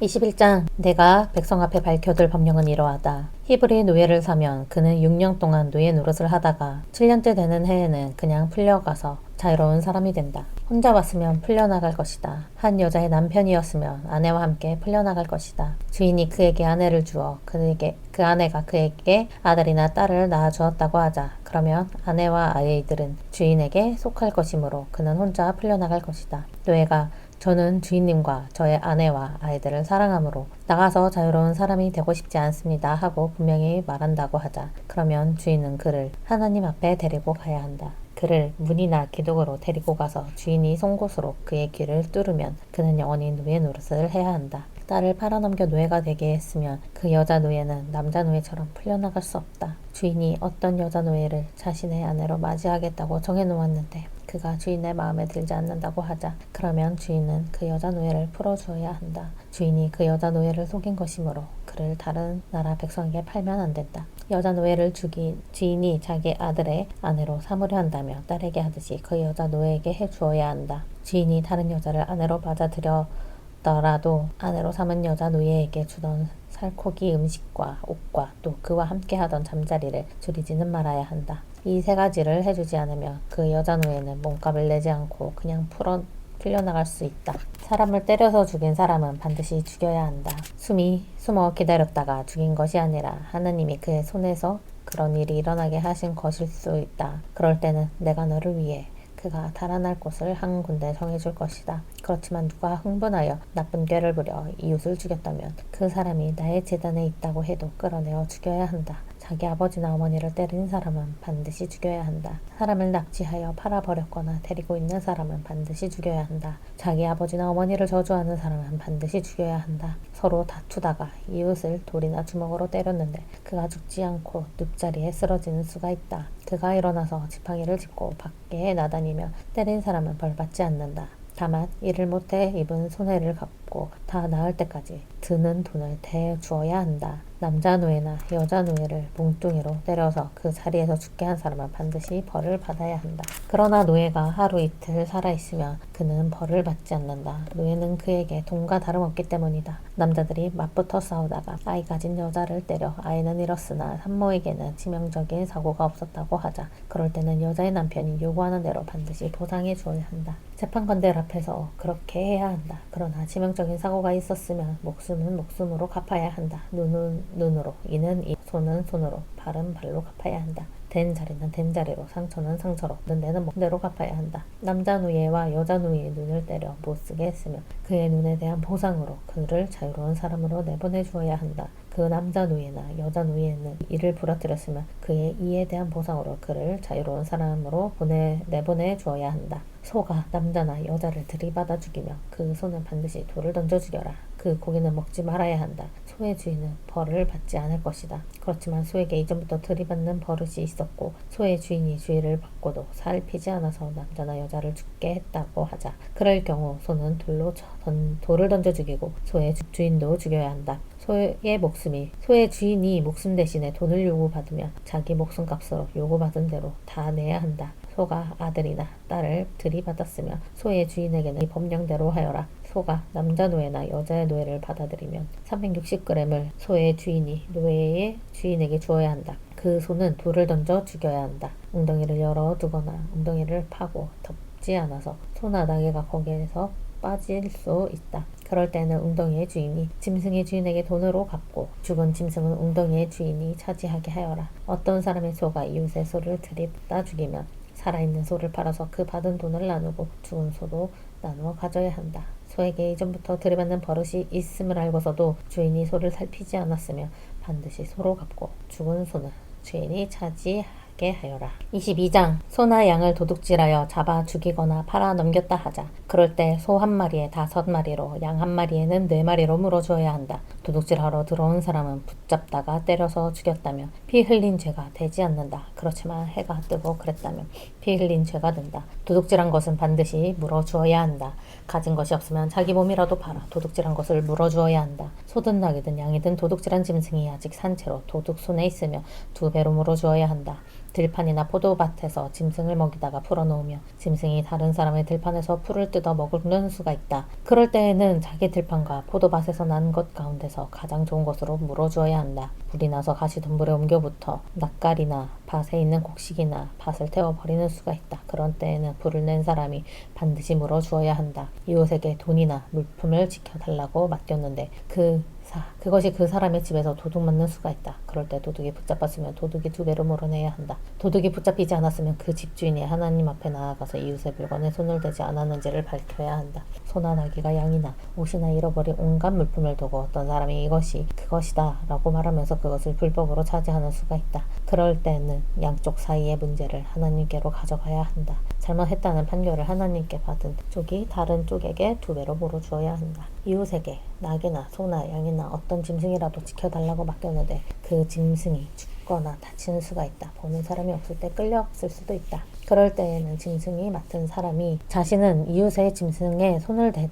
21장 내가 백성 앞에 밝혀둘 법령은 이러하다. 히브리 노예를 사면 그는 6년 동안 노예 노릇을 하다가 7년째 되는 해에는 그냥 풀려가서 자유로운 사람이 된다. 혼자 왔으면 풀려나갈 것이다. 한 여자의 남편이었으면 아내와 함께 풀려나갈 것이다. 주인이 그에게 아내를 주어 그 아내가 그에게 아들이나 딸을 낳아주었다고 하자. 그러면 아내와 아이들은 주인에게 속할 것이므로 그는 혼자 풀려나갈 것이다. 노예가 저는 주인님과 저의 아내와 아이들을 사랑하므로 나가서 자유로운 사람이 되고 싶지 않습니다 하고 분명히 말한다고 하자. 그러면 주인은 그를 하나님 앞에 데리고 가야 한다. 그를 문이나 기둥으로 데리고 가서 주인이 송곳으로 그의 귀를 뚫으면 그는 영원히 노예 노릇을 해야 한다. 딸을 팔아넘겨 노예가 되게 했으면 그 여자 노예는 남자 노예처럼 풀려나갈 수 없다. 주인이 어떤 여자 노예를 자신의 아내로 맞이하겠다고 정해놓았는데 그가 주인의 마음에 들지 않는다고 하자. 그러면 주인은 그 여자 노예를 풀어주어야 한다. 주인이 그 여자 노예를 속인 것이므로 그를 다른 나라 백성에게 팔면 안 된다. 여자 노예를 주인이 자기 아들의 아내로 삼으려 한다며 딸에게 하듯이 그 여자 노예에게 해주어야 한다. 주인이 다른 여자를 아내로 받아들였더라도 아내로 삼은 여자 노예에게 주던 살코기 음식과 옷과 또 그와 함께하던 잠자리를 줄이지는 말아야 한다. 이 세 가지를 해주지 않으면 그 여자 노예는 몸값을 내지 않고 그냥 풀려나갈 수 있다. 사람을 때려서 죽인 사람은 반드시 죽여야 한다. 숨어 기다렸다가 죽인 것이 아니라 하나님이 그의 손에서 그런 일이 일어나게 하신 것일 수 있다. 그럴 때는 내가 너를 위해 그가 달아날 곳을 한 군데 정해줄 것이다. 그렇지만 누가 흥분하여 나쁜 꾀를 부려 이웃을 죽였다면 그 사람이 나의 재단에 있다고 해도 끌어내어 죽여야 한다. 자기 아버지나 어머니를 때린 사람은 반드시 죽여야 한다. 사람을 납치하여 팔아버렸거나 데리고 있는 사람은 반드시 죽여야 한다. 자기 아버지나 어머니를 저주하는 사람은 반드시 죽여야 한다. 서로 다투다가 이웃을 돌이나 주먹으로 때렸는데 그가 죽지 않고 늪자리에 쓰러지는 수가 있다. 그가 일어나서 지팡이를 짚고 밖에 나다니며 때린 사람은 벌받지 않는다. 다만 이를 못해 입은 손해를 갚고 다 나을 때까지 드는 돈을 대주어야 한다. 남자 노예나 여자 노예를 뭉뚱이로 때려서 그 자리에서 죽게 한 사람은 반드시 벌을 받아야 한다. 그러나 노예가 하루 이틀 살아있으면 그는 벌을 받지 않는다. 노예는 그에게 돈과 다름없기 때문이다. 남자들이 맞붙어 싸우다가 아이 가진 여자를 때려 아이는 잃었으나 산모에게는 치명적인 사고가 없었다고 하자. 그럴 때는 여자의 남편이 요구하는 대로 반드시 보상해 주어야 한다. 재판관들 앞에서 그렇게 해야 한다. 그러나 치명적인 사고가 있었으면 목숨은 목숨으로 갚아야 한다. 눈은 눈으로, 이는 이, 손은 손으로, 발은 발로 갚아야 한다. 된 자리는 된 자리로, 상처는 상처로, 눈대는 목대로 갚아야 한다. 남자 노예와 여자 노예의 눈을 때려 못쓰게 했으면 그의 눈에 대한 보상으로 그를 자유로운 사람으로 내보내 주어야 한다. 그 남자 노예나 여자 노예는 이를 부러뜨렸으면 그의 이에 대한 보상으로 그를 자유로운 사람으로 내보내 주어야 한다. 소가 남자나 여자를 들이받아 죽이며 그 소는 반드시 돌을 던져 죽여라. 그 고기는 먹지 말아야 한다. 소의 주인은 벌을 받지 않을 것이다. 그렇지만 소에게 이전부터 들이받는 버릇이 있었고 소의 주인이 주의를 받고도 살피지 않아서 남자나 여자를 죽게 했다고 하자. 그럴 경우 소는 돌을 던져 죽이고 소의 주인도 죽여야 한다. 소의 주인이 목숨 대신에 돈을 요구받으면 자기 목숨값으로 요구받은 대로 다 내야 한다. 소가 아들이나 딸을 들이받았으면 소의 주인에게는 이 법령대로 하여라. 소가 남자 노예나 여자의 노예를 받아들이면 360g을 소의 주인이 노예의 주인에게 주어야 한다. 그 소는 돌을 던져 죽여야 한다. 웅덩이를 열어두거나 웅덩이를 파고 덮지 않아서 소나 나귀가 거기에서 빠질 수 있다. 그럴 때는 웅덩이의 주인이 짐승의 주인에게 돈으로 갚고 죽은 짐승은 웅덩이의 주인이 차지하게 하여라. 어떤 사람의 소가 이웃의 소를 들이받아 죽이면 살아있는 소를 팔아서 그 받은 돈을 나누고 죽은 소도 나누어 가져야 한다. 소에게 이전부터 들이받는 버릇이 있음을 알고서도 주인이 소를 살피지 않았으며 반드시 소로 갚고 죽은 소는 주인이 차지하게 하여라. 22장 소나 양을 도둑질하여 잡아 죽이거나 팔아 넘겼다 하자. 그럴 때 소 한 마리에 5마리로 양 한 마리에는 4마리로 물어주어야 한다. 도둑질하러 들어온 사람은 붙잡다가 때려서 죽였다며 피 흘린 죄가 되지 않는다. 그렇지만 해가 뜨고 그랬다면 피 흘린 죄가 된다. 도둑질한 것은 반드시 물어주어야 한다. 가진 것이 없으면 자기 몸이라도 팔아 도둑질한 것을 물어주어야 한다. 소든 낙이든 양이든 도둑질한 짐승이 아직 산채로 도둑 손에 있으며 2배로 물어주어야 한다. 들판이나 포도밭에서 짐승을 먹이다가 풀어놓으며 짐승이 다른 사람의 들판에서 풀을 뜯어 먹는 수가 있다. 그럴 때에는 자기 들판과 포도밭에서 난 것 가운데서 가장 좋은 것으로 물어주어야 한다. 불이 나서 가시덤불에 옮겨붙어 낯갈이나 밭에 있는 곡식이나 밭을 태워버리는 수가 있다. 그런 때에는 불을 낸 사람이 반드시 물어주어야 한다. 이웃에게 돈이나 물품을 지켜달라고 맡겼는데 그것이 그 사람의 집에서 도둑 맞는 수가 있다. 그럴 때 도둑이 붙잡았으면 도둑이 2배로 물어내야 한다. 도둑이 붙잡히지 않았으면 그 집주인이 하나님 앞에 나아가서 이웃의 물건에 손을 대지 않았는지를 밝혀야 한다. 소나 나귀가 양이나 옷이나 잃어버린 온갖 물품을 두고 어떤 사람이 이것이 그것이다 라고 말하면서 그것을 불법으로 차지하는 수가 있다. 그럴 때는 양쪽 사이의 문제를 하나님께로 가져가야 한다. 잘못했다는 판결을 하나님께 받은 쪽이 다른 쪽에게 2배로 물어주어야 한다. 이웃에게 낙이나 소나 양이나 어떤 짐승이라도 지켜달라고 맡겼는데 그 짐승이 죽거나 다치는 수가 있다. 보는 사람이 없을 때 끌려갔을 수도 있다. 그럴 때에는 짐승이 맡은 사람이 자신은 이웃의 짐승에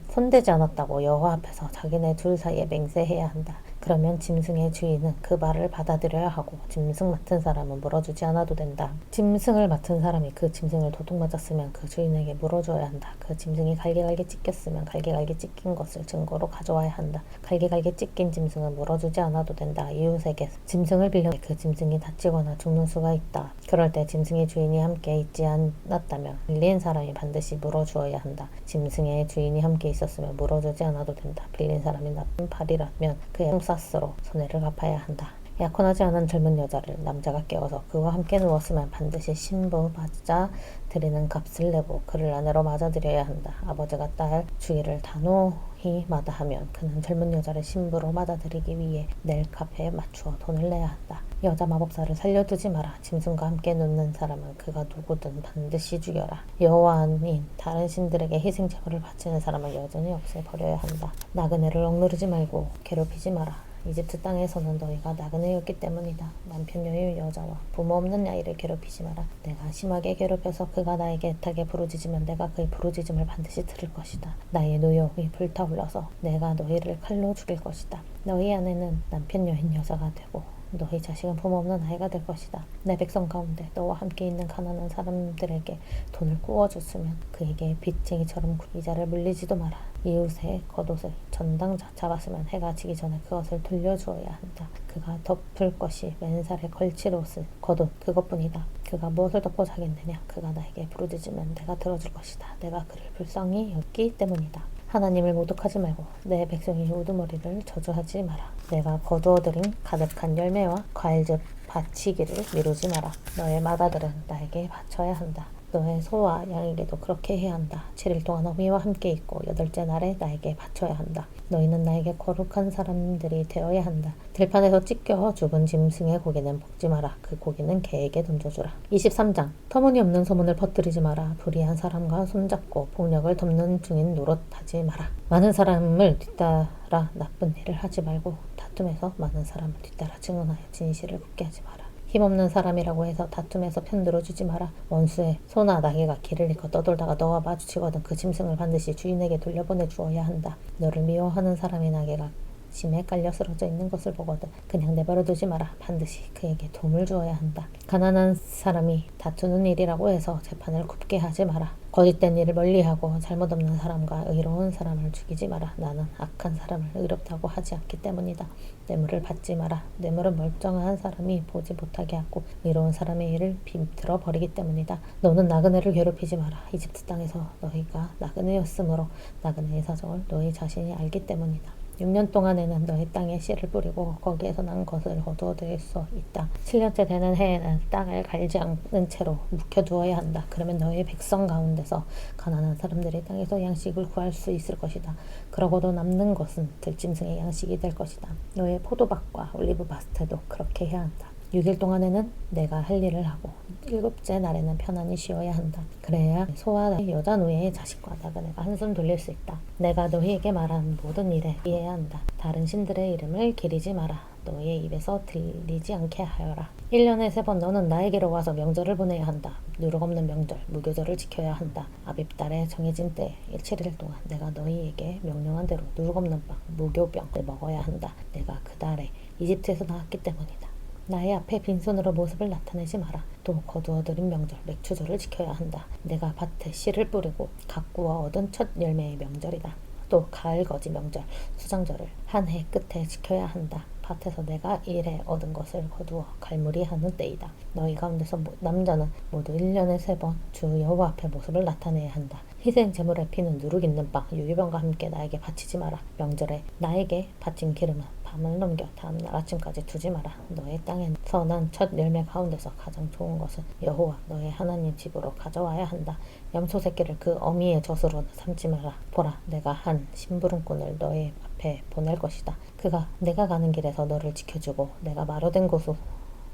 손대지 않았다고 여호와 앞에서 자기네 둘 사이에 맹세해야 한다. 그러면 짐승의 주인은 그 말을 받아들여야 하고 짐승 맡은 사람은 물어주지 않아도 된다. 짐승을 맡은 사람이 그 짐승을 도둑 맞았으면 그 주인에게 물어줘야 한다. 그 짐승이 갈기갈기 찢겼으면 갈기갈기 찢긴 것을 증거로 가져와야 한다. 갈기갈기 찢긴 짐승은 물어주지 않아도 된다. 이웃에게 짐승을 빌려 그 짐승이 다치거나 죽는 수가 있다. 그럴 때 짐승의 주인이 함께 있지 않았다면 빌린 사람이 반드시 물어주어야 한다. 짐승의 주인이 함께 있었으면 물어주지 않아도 된다. 빌린 사람이 나쁜 팔이라면 그의 콩사스로 손해를 갚아야 한다. 약혼하지 않은 젊은 여자를 남자가 깨워서 그와 함께 누웠으면 반드시 신부 맞아 드리는 값을 내고 그를 아내로 맞아들여야 한다. 아버지가 딸 주기를 단호히 마다하면 그는 젊은 여자를 신부로 맞아들이기 위해 낼 값에 맞추어 돈을 내야 한다. 여자 마법사를 살려두지 마라. 짐승과 함께 눕는 사람은 그가 누구든 반드시 죽여라. 여호와 아닌 다른 신들에게 희생 제물을 바치는 사람을 여전히 없애버려야 한다. 나그네를 억누르지 말고 괴롭히지 마라. 이집트 땅에서는 너희가 나그네였기 때문이다. 남편 여유 여자와 부모 없는 아이를 괴롭히지 마라. 내가 심하게 괴롭혀서 그가 나에게 애타게 부르짖으면 내가 그의 부르짖음을 반드시 들을 것이다. 나의 노욕이 불타올라서 내가 너희를 칼로 죽일 것이다. 너희 아내는 남편 여인 여자가 되고 너희 자식은 부모 없는 아이가 될 것이다. 내 백성 가운데 너와 함께 있는 가난한 사람들에게 돈을 구워줬으면 그에게 빚쟁이처럼 이자를 물리지도 마라. 이웃의 겉옷을 전당 잡았으면 해가 지기 전에 그것을 돌려주어야 한다. 그가 덮을 것이 맨살에 걸칠 옷을 겉옷 그것뿐이다. 그가 무엇을 덮고 자겠느냐. 그가 나에게 부르짖으면 내가 들어줄 것이다. 내가 그를 불쌍히 여기기 때문이다. 하나님을 모독하지 말고 내 백성이 우두머리를 저주하지 마라. 내가 거두어들인 가득한 열매와 과일즙 바치기를 미루지 마라. 너의 맏아들은 나에게 바쳐야 한다. 너의 소와 양에게도 그렇게 해야 한다. 7일 동안 어미와 함께 있고 8째 날에 나에게 바쳐야 한다. 너희는 나에게 거룩한 사람들이 되어야 한다. 들판에서 찢겨 죽은 짐승의 고기는 먹지 마라. 그 고기는 개에게 던져주라. 23장 터무니없는 소문을 퍼뜨리지 마라. 불의한 사람과 손잡고 폭력을 덮는 중인 노릇하지 마라. 많은 사람을 뒤따라 나쁜 일을 하지 말고 다툼에서 많은 사람을 뒤따라 증언하여 진실을 굳게 하지 마라. 힘없는 사람이라고 해서 다툼에서 편들어주지 마라. 원수의 소나 나귀가 길을 잃고 떠돌다가 너와 마주치거든 그 짐승을 반드시 주인에게 돌려보내 주어야 한다. 너를 미워하는 사람의 나귀가 심에 깔려 쓰러져 있는 것을 보거든 그냥 내버려 두지 마라. 반드시 그에게 도움을 주어야 한다. 가난한 사람이 다투는 일이라고 해서 재판을 굽게 하지 마라. 거짓된 일을 멀리하고 잘못 없는 사람과 의로운 사람을 죽이지 마라. 나는 악한 사람을 의롭다고 하지 않기 때문이다. 뇌물을 받지 마라. 뇌물은 멀쩡한 사람이 보지 못하게 하고 의로운 사람의 일을 비틀어 버리기 때문이다. 너는 나그네를 괴롭히지 마라. 이집트 땅에서 너희가 나그네였으므로 나그네의 사정을 너희 자신이 알기 때문이다. 6년 동안에는 너희 땅에 씨를 뿌리고 거기에서 난 것을 거두어들일 수 있다. 7년째 되는 해에는 땅을 갈지 않는 채로 묵혀두어야 한다. 그러면 너희 백성 가운데서 가난한 사람들이 땅에서 양식을 구할 수 있을 것이다. 그러고도 남는 것은 들짐승의 양식이 될 것이다. 너의 포도밭과 올리브밭에도 그렇게 해야 한다. 6일 동안에는 내가 할 일을 하고 7째 날에는 편안히 쉬어야 한다. 그래야 소와 여자 노예의 자식과 나그네가 한숨 돌릴 수 있다. 내가 너희에게 말한 모든 일에 이해해야 한다. 다른 신들의 이름을 기리지 마라. 너의 입에서 들리지 않게 하여라. 1년에 3번 너는 나에게로 와서 명절을 보내야 한다. 누룩 없는 명절, 무교절을 지켜야 한다. 아빕달에 정해진 때 7일 동안 내가 너희에게 명령한 대로 누룩 없는 빵, 무교병을 먹어야 한다. 내가 그 달에 이집트에서 나왔기 때문이다. 나의 앞에 빈손으로 모습을 나타내지 마라. 또 거두어들인 명절, 맥추절을 지켜야 한다. 내가 밭에 씨를 뿌리고 가꾸어 얻은 첫 열매의 명절이다. 또 가을 거지 명절, 수장절을 한 해 끝에 지켜야 한다. 밭에서 내가 일해 얻은 것을 거두어 갈무리하는 때이다. 너희 가운데서 남자는 모두 1년에 3번 주 여호와 앞에 모습을 나타내야 한다. 희생 제물에 피는 누룩 있는 빵, 유기병과 함께 나에게 바치지 마라. 명절에 나에게 바친 기름은 밤을 넘겨 다음날 아침까지 두지 마라. 너의 땅에서 난 첫 열매 가운데서 가장 좋은 것은 여호와 너의 하나님 집으로 가져와야 한다. 염소 새끼를 그 어미의 젖으로 삼지 마라. 보라, 내가 한 심부름꾼을 너의 앞에 보낼 것이다. 그가 내가 가는 길에서 너를 지켜주고 내가 마루된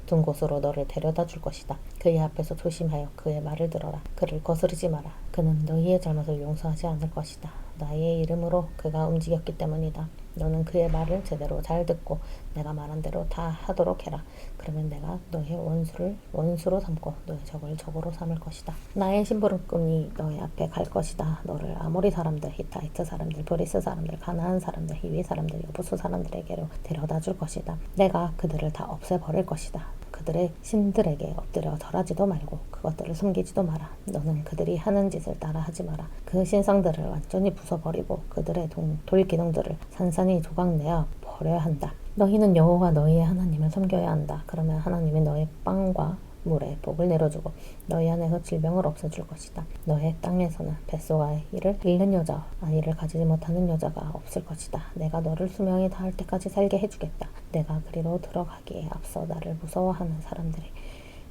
둔 곳으로 너를 데려다 줄 것이다. 그의 앞에서 조심하여 그의 말을 들어라. 그를 거스르지 마라. 그는 너희의 잘못을 용서하지 않을 것이다. 나의 이름으로 그가 움직였기 때문이다. 너는 그의 말을 제대로 잘 듣고 내가 말한 대로 다 하도록 해라. 그러면 내가 너의 원수를 원수로 삼고 너의 적을 적으로 삼을 것이다. 나의 심부름꾼이 너의 앞에 갈 것이다. 너를 아모리 사람들, 히타이트 사람들, 브리스 사람들, 가나안 사람들, 히위 사람들, 여부수 사람들에게로 데려다 줄 것이다. 내가 그들을 다 없애버릴 것이다. 그들의 신들에게 엎드려 절하지도 말고 그것들을 섬기지도 마라. 너는 그들이 하는 짓을 따라 하지 마라. 그 신상들을 완전히 부숴버리고 그들의 돌기둥들을 산산이 조각내어 버려야 한다. 너희는 여호와 너희의 하나님을 섬겨야 한다. 그러면 하나님이 너의 빵과 물에 복을 내려주고 너희 안에서 질병을 없애줄 것이다. 너의 땅에서는 뱃속의 일을 잃는 여자와 아이를 가지지 못하는 여자가 없을 것이다. 내가 너를 수명이 닿을 때까지 살게 해주겠다. 내가 그리로 들어가기에 앞서 나를 무서워하는 사람들의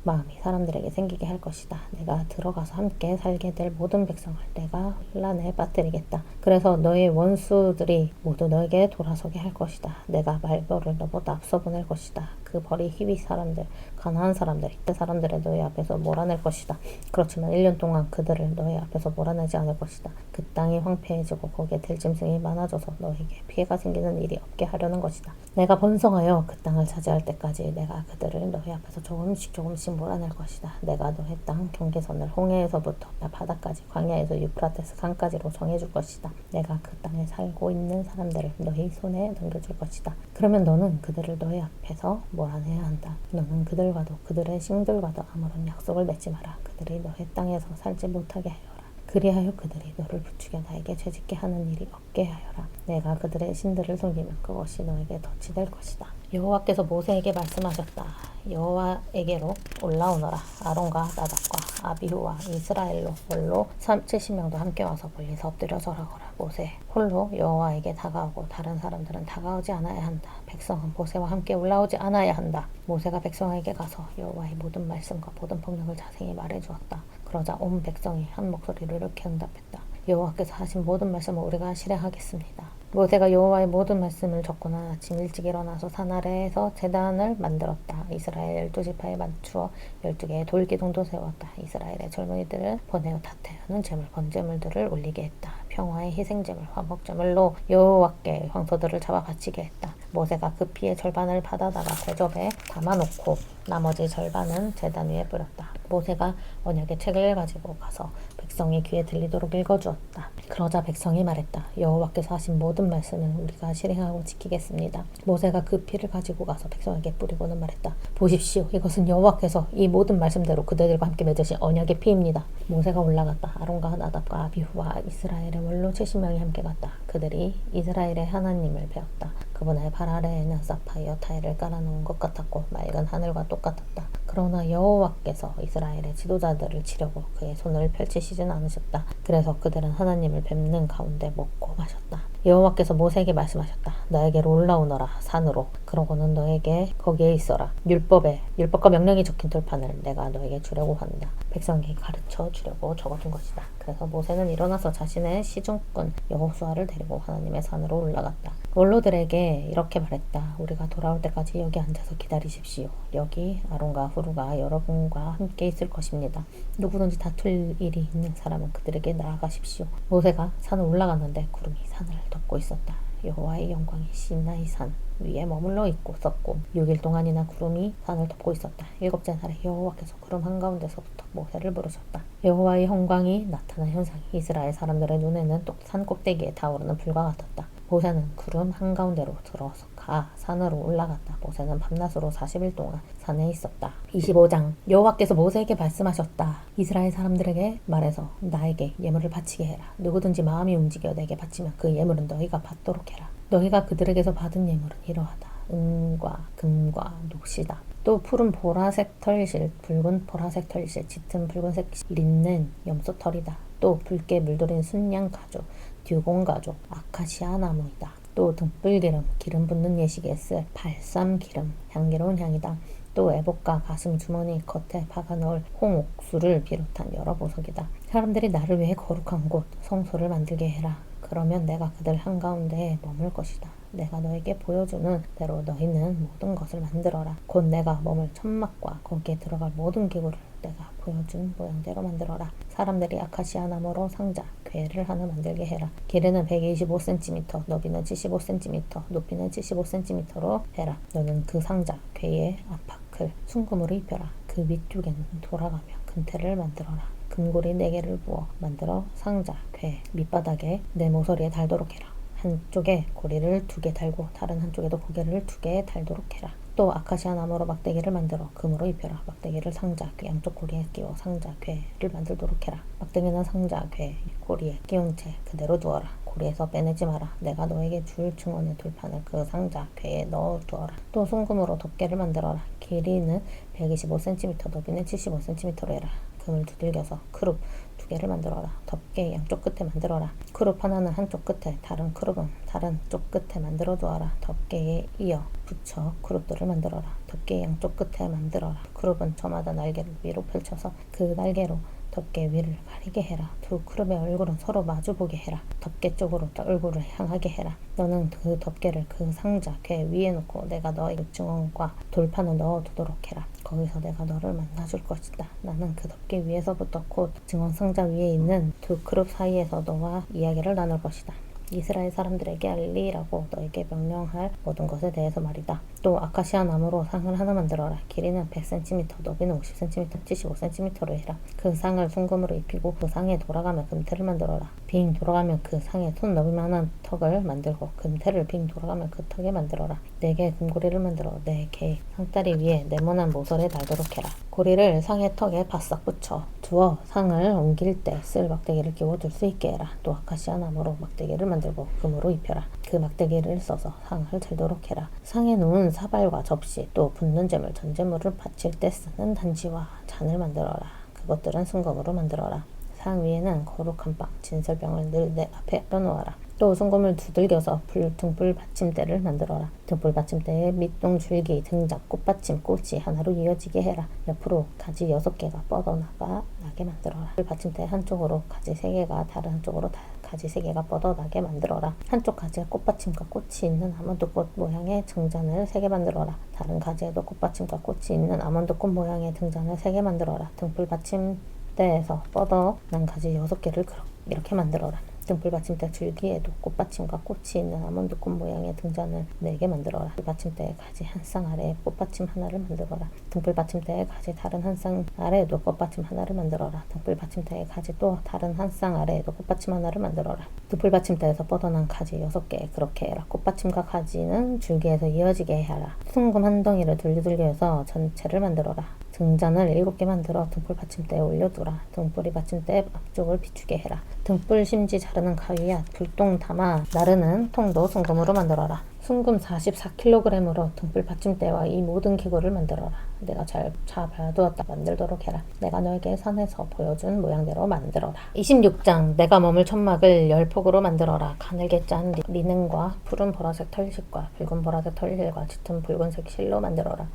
마음이 사람들에게 생기게 할 것이다. 내가 들어가서 함께 살게 될 모든 백성을 내가 혼란에 빠뜨리겠다. 그래서 너의 원수들이 모두 너에게 돌아서게 할 것이다. 내가 말벌을 너보다 앞서 보낼 것이다. 그 벌이 히위 사람들, 가나안 사람들, 히트 사람들의 너희 앞에서 몰아낼 것이다. 그렇지만 1년 동안 그들을 너희 앞에서 몰아내지 않을 것이다. 그 땅이 황폐해지고 거기에 들짐승이 많아져서 너에게 피해가 생기는 일이 없게 하려는 것이다. 내가 번성하여 그 땅을 차지할 때까지 내가 그들을 너희 앞에서 조금씩 몰아낼 것이다. 내가 너의 땅 경계선을 홍해에서부터 바다까지, 광야에서 유프라테스 강까지로 정해줄 것이다. 내가 그 땅에 살고 있는 사람들을 너희 손에 넘겨줄 것이다. 그러면 너는 그들을 너희 앞에서 몰아내야 한다. 너는 그들과도 그들의 신들과도 아무런 약속을 맺지 마라. 그들이 너의 땅에서 살지 못하게 하여라. 그리하여 그들이 너를 부추겨 나에게 죄짓게 하는 일이 없게 하여라. 내가 그들의 신들을 섬기면 그것이 너에게 덫이 될 것이다. 여호와께서 모세에게 말씀하셨다. 여호와에게로 올라오너라. 아론과 나답과 아비후와 이스라엘로 홀로 70명도 함께 와서 멀리서 엎드려 절하거라. 모세 홀로 여호와에게 다가오고 다른 사람들은 다가오지 않아야 한다. 백성은 모세와 함께 올라오지 않아야 한다. 모세가 백성에게 가서 여호와의 모든 말씀과 모든 법령을 자세히 말해주었다. 그러자 온 백성이 한 목소리로 이렇게 응답했다. 여호와께서 하신 모든 말씀을 우리가 실행하겠습니다. 모세가 여호와의 모든 말씀을 적고는 아침 일찍 일어나서 산 아래에서 제단을 만들었다. 이스라엘 12지파에 맞추어 12개의 돌기둥도 세웠다. 이스라엘의 젊은이들을 보내어 다태하는 제물, 번제물들을 올리게 했다. 평화의 희생제물, 화목제물로 여호와께 황소들을 잡아 바치게 했다. 모세가 그 피의 절반을 받아다가 대접에 담아놓고 나머지 절반은 제단 위에 뿌렸다. 모세가 언약의 책을 가지고 가서 백성의 귀에 들리도록 읽어주었다. 그러자 백성이 말했다. 여호와께서 하신 모든 말씀을 우리가 실행하고 지키겠습니다. 모세가 그 피를 가지고 가서 백성에게 뿌리고는 말했다. 보십시오. 이것은 여호와께서 이 모든 말씀대로 그들과 함께 맺으신 언약의 피입니다. 모세가 올라갔다. 아론과 나답과 아비후와 이스라엘의 원로 70명이 함께 갔다. 그들이 이스라엘의 하나님을 배웠다. 그분의 발 아래에는 사파이어 타일을 깔아놓은 것 같았고 맑은 하늘과 똑같았다. 그러나 여호와께서 이스라엘의 지도자들을 치려고 그의 손을 펼치시진 않으셨다. 그래서 그들은 하나님을 뵙는 가운데 먹고 마셨다. 여호와께서 모세에게 말씀하셨다. 나에게로 올라오너라 산으로. 그러고는 너에게 거기에 있어라. 율법과 명령이 적힌 돌판을 내가 너에게 주려고 한다. 백성에게 가르쳐 주려고 적어둔 것이다. 그래서 모세는 일어나서 자신의 시중꾼 여호수아를 데리고 하나님의 산으로 올라갔다. 원로들에게 이렇게 말했다. 우리가 돌아올 때까지 여기 앉아서 기다리십시오. 여기 아론과 후르가 여러분과 함께 있을 것입니다. 누구든지 다툴 일이 있는 사람은 그들에게 나아가십시오. 모세가 산을 올라갔는데 구름이 산을 덮고 있었다. 여호와의 영광이 시나이 산 위에 머물러 있었고 6일 동안이나 구름이 산을 덮고 있었다. 7째 날에 여호와께서 구름 한가운데서부터 모세를 부르셨다. 여호와의 영광이 나타난 현상이 이스라엘 사람들의 눈에는 또 산 꼭대기에 타오르는 불과 같았다. 모세는 구름 한가운데로 들어서 산으로 올라갔다. 모세는 밤낮으로 40일 동안 산에 있었다. 25장 여호와께서 모세에게 말씀하셨다. 이스라엘 사람들에게 말해서 나에게 예물을 바치게 해라. 누구든지 마음이 움직여 내게 바치면 그 예물은 너희가 받도록 해라. 너희가 그들에게서 받은 예물은 이러하다. 은과 금과 녹시다. 또 푸른 보라색 털실, 붉은 보라색 털실, 짙은 붉은색 린넨 염소털이다. 또 붉게 물들인 순양 가죽, 듀공 가죽, 아카시아 나무이다. 또 등불기름, 기름 붓는 예식에 쓸 발삼 기름, 향기로운 향이다. 또 애복과 가슴 주머니 겉에 박아넣을 홍옥수를 비롯한 여러 보석이다. 사람들이 나를 위해 거룩한 곳, 성소를 만들게 해라. 그러면 내가 그들 한가운데에 머물 것이다. 내가 너에게 보여주는 대로 너희는 모든 것을 만들어라. 곧 내가 머물 천막과 거기에 들어갈 모든 기구를 내가 보여준 모양대로 만들어라. 사람들이 아카시아 나무로 상자, 궤를 하나 만들게 해라. 길이는 125cm, 너비는 75cm, 높이는 75cm로 해라. 너는 그 상자, 궤의 앞바클 순금으로 입혀라. 그 위쪽에는 돌아가며 금테를 만들어라. 금고리 4개를 부어 만들어 상자, 궤, 밑바닥에 내 모서리에 달도록 해라. 한쪽에 고리를 2개 달고 다른 한쪽에도 고개를 2개 달도록 해라. 또 아카시아 나무로 막대기를 만들어 금으로 입혀라. 막대기를 상자, 궤 양쪽 고리에 끼워 상자, 궤를 만들도록 해라. 막대기는 상자, 궤, 고리에 끼운 채 그대로 두어라. 고리에서 빼내지 마라. 내가 너에게 줄 증언의 돌판을 그 상자, 궤에 넣어 두어라. 또 송금으로 덮개를 만들어라. 길이는 125cm, 너비는 75cm로 해라. 금을 두들겨서 크룹 2개를 만들어라. 덮개 양쪽 끝에 만들어라. 크룹 하나는 한쪽 끝에, 다른 크룹은 다른 쪽 끝에 만들어 두어라. 덮개에 이어 붙여 크룹들을 만들어라. 덮개 양쪽 끝에 만들어라. 크룹은 저마다 날개를 위로 펼쳐서 그 날개로 덮개 위를 가리게 해라. 두 크룹의 얼굴은 서로 마주보게 해라. 덮개 쪽으로 얼굴을 향하게 해라. 너는 그 덮개를 그 상자, 궤 위에 놓고 내가 너의 증언과 돌판을 넣어두도록 해라. 거기서 내가 너를 만나줄 것이다. 나는 그 덮개 위에서부터 곧 증언 상자 위에 있는 두 크룹 사이에서 너와 이야기를 나눌 것이다. 이스라엘 사람들에게 알리라고 너에게 명령할 모든 것에 대해서 말이다. 또 아카시아 나무로 상을 하나 만들어라. 길이는 100cm, 너비는 50cm, 75cm로 해라. 그 상을 순금으로 입히고 그 상에 돌아가며 금테를 만들어라. 빙 돌아가며 그 상에 손 너비만한 턱을 만들고 금테를 빙 돌아가며 그 턱에 만들어라. 4개의 금고리를 만들어 4개의 상다리 위에 네모난 모서리에 달도록 해라. 고리를 상의 턱에 바싹 붙여 두어 상을 옮길 때 쓸 막대기를 끼워둘 수 있게 해라. 또 아카시아 나무로 막대기를 만들고 금으로 입혀라. 그 막대기를 써서 상을 들도록 해라. 상에 놓은 사발과 접시, 또 붓는 재물, 전재물을 바칠 때 쓰는 단지와 잔을 만들어라. 그것들은 순금으로 만들어라. 상 위에는 거룩한 빵, 진설병을 늘 내 앞에 펴놓아라. 또 순금을 두들겨서 등불 받침대를 만들어라. 등불 받침대에 밑동 줄기, 등장, 꽃받침, 꽃이 하나로 이어지게 해라. 옆으로 가지 6개가 뻗어나게 만들어라. 불 받침대 한쪽으로 가지 3개가, 다른 한쪽으로 가지 3개가 뻗어나게 만들어라. 한쪽 가지에 꽃받침과 꽃이 있는 아몬드꽃 모양의 등잔을 3개 만들어라. 다른 가지에도 꽃받침과 꽃이 있는 아몬드꽃 모양의 등잔을 3개 만들어라. 등불 받침대에서 뻗어난 가지 6개를 이렇게 만들어라. 등불 받침대 줄기에도 꽃받침과 꽃이 있는 아몬드꽃 모양의 등잔을 4개 만들어라. 등불 받침대의 가지 한 쌍 아래에 꽃받침 하나를 만들어라. 등불 받침대의 가지 다른 한 쌍 아래에도 꽃받침 하나를 만들어라. 등불 받침대의 가지 또 다른 한 쌍 아래에도 꽃받침 하나를 만들어라. 등불 받침대에서 뻗어난 가지 6개 그렇게 해라. 꽃받침과 가지는 줄기에서 이어지게 해라. 순금 한 덩이를 둘러서 전체를 만들어라. 등잔을 7개 만들어 등불 받침대에 올려두라. 등불이 받침대 앞쪽을 비추게 해라. 등불 심지 자르는 가위와 불똥 담아 나르는 통도 순금으로 만들어라. 순금 44kg으로 등불 받침대와 이 모든 기구를 만들어라. 내가 잘 봐두었다 만들도록 해라. 내가 너에게 산에서 보여준 모양대로 만들어라. 26장 내가 머물 천막을 10폭으로 만들어라. 가늘게 짠 리넨과 푸른 보라색 털실과 붉은 보라색 털실과 짙은 붉은색 실로 만들어라.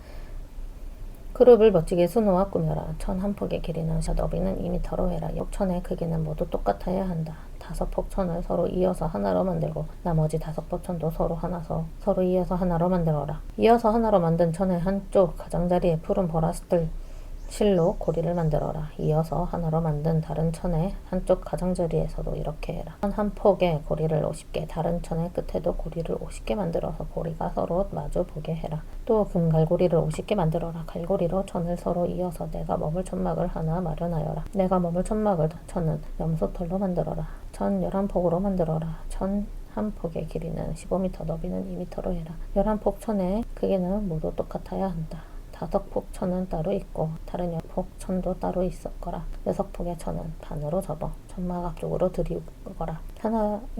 그룹을 멋지게 수놓아 꾸며라. 천 한 폭의 길이는 너비는 2m로 해라. 천의 크기는 모두 똑같아야 한다. 5폭 천을 서로 이어서 하나로 만들고 나머지 5폭 천도 서로 이어서 하나로 만들어라. 이어서 하나로 만든 천의 한쪽 가장자리에 푸른 보라스들 실로 고리를 만들어라. 이어서 하나로 만든 다른 천의 한쪽 가장자리에서도 이렇게 해라. 한 폭의 고리를 50개, 다른 천의 끝에도 고리를 50개 만들어서 고리가 서로 마주 보게 해라. 또 금갈고리를 50개 만들어라. 갈고리로 천을 서로 이어서 내가 머물 천막을 하나 마련하여라. 내가 머물 천막을 천은 염소털로 만들어라. 천 11폭으로 만들어라. 천 한 폭의 길이는 15m, 너비는 2m로 해라. 11폭 천의 크기는 모두 똑같아야 한다. 5폭 천은 따로 있고 다른 6폭 천도 따로 있었거라. 6폭의 천은 반으로 접어 천막 앞쪽으로 들이거라.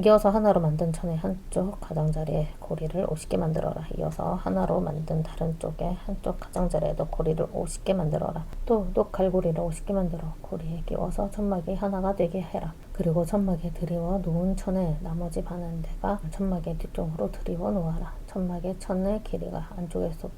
이어서 하나로 만든 천의 한쪽 가장자리에 고리를 50개 만들어라. 이어서 하나로 만든 다른 쪽에 한쪽 가장자리에도 고리를 50개 만들어라. 또 녹갈고리를 50개 만들어 고리에 끼워서 천막이 하나가 되게 해라. 그리고 천막에 들이워 놓은 천의 나머지 반은 내가 천막의 뒤쪽으로 들이워 놓아라. 천막의 천의 길이가